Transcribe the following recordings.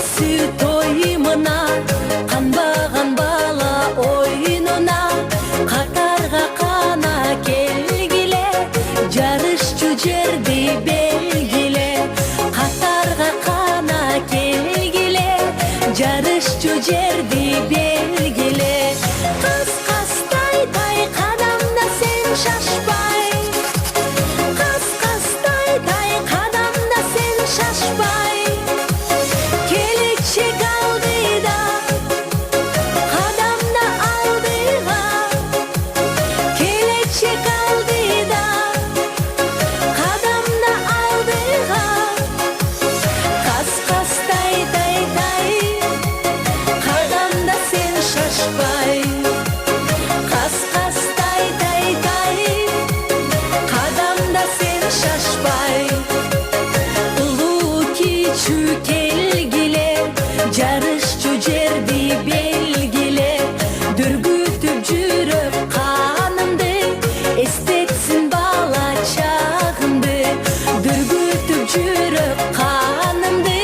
кесүү тоюмуна, канбаган бала оюнуна, катарга кана келгиле, жарышчу жерди белгиле, катарга кана келгиле, жарышчу жерди белгиле. Кас-кастай кадамда сен шашпай, кас-кастай кадамда сен шашпай, келечек алдыда, кадамда алдыга, келечек алдыда, кадамда алдыга. Кас-кастай кадамда сен шашпай, кас-кастай кадамда сен шашпай. Улуу кичүү келгиле, жарышчу жерди белгиле, дүргүтүп жүрөк канымды, эстетсин бала чагымды, дүргүтүп жүрөк канымды,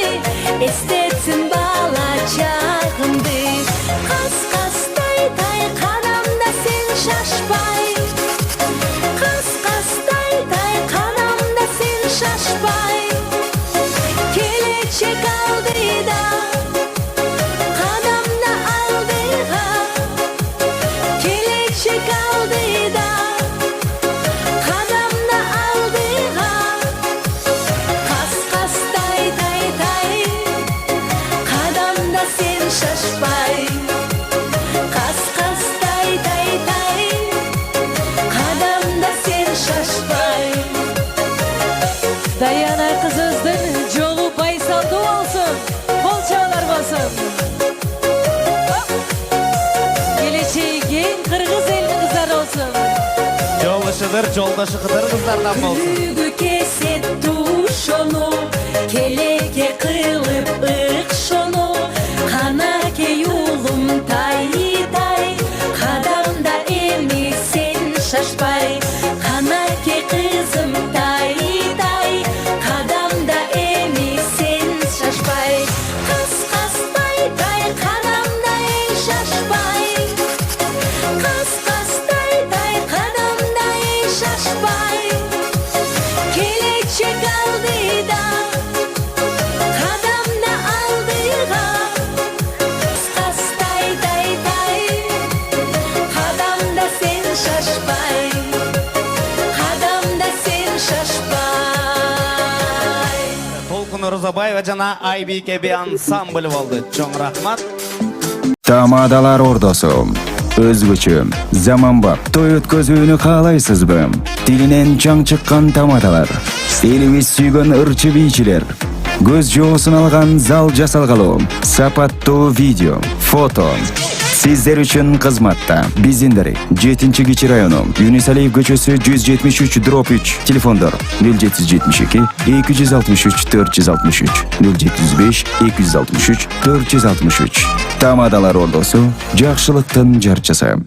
эстетсин бала чагымды. Кас-кастай кадамда сен шашпай, кас-кастай кадамда сен шашпай, келечек алдыда, кадамда алдыга, келечек алдыда, кадамда алдыга. Кас-кастай кадамда сен шашпай, кас-кастай кадамда сен шашпай. Даяна кызыбыздын жолу байсалдуу болсун, кол чабалар болсун. Келечеги кең кыргыз элинин кыздары болсун. Жолдашыдыр, жолдашы кыдыр кыздардан болсун. Бүгү кесет тушону, келеке кылып ыкшону, канаке улум тай, кадамда эми сен шашпай, канаке кызым тай, кадамда эми сен шашпай. Кас-кастай кадамда эй шашпай, кас-кастай кадамда эй шашпай, келечек алдыда, кадамда алдыга. Кас-кастай кадамда сен шашпай, кадамда сен шашпай. Толкун Розабаева жана Айбике би ансамбль болду. Чоң рахмат. Тамадалар ордосу. Өзгөчө, заманбап той өткөзүүнү каалайсызбы? Тилинен чаң чыккан тамадалар. Элибиз сүйгөн ырчы бийчилер. Көз жоосун алган зал жасалгалуу. Сапаттуу видео, фото. Сиздер үчүн кызматта. Биздин дарек 7-Кичи району, Юнисалиев көчөсү 173/3. Телефондор 0772 263 463 075 263 463. Тамадалар ордосу, жакшылыктын жарчысы.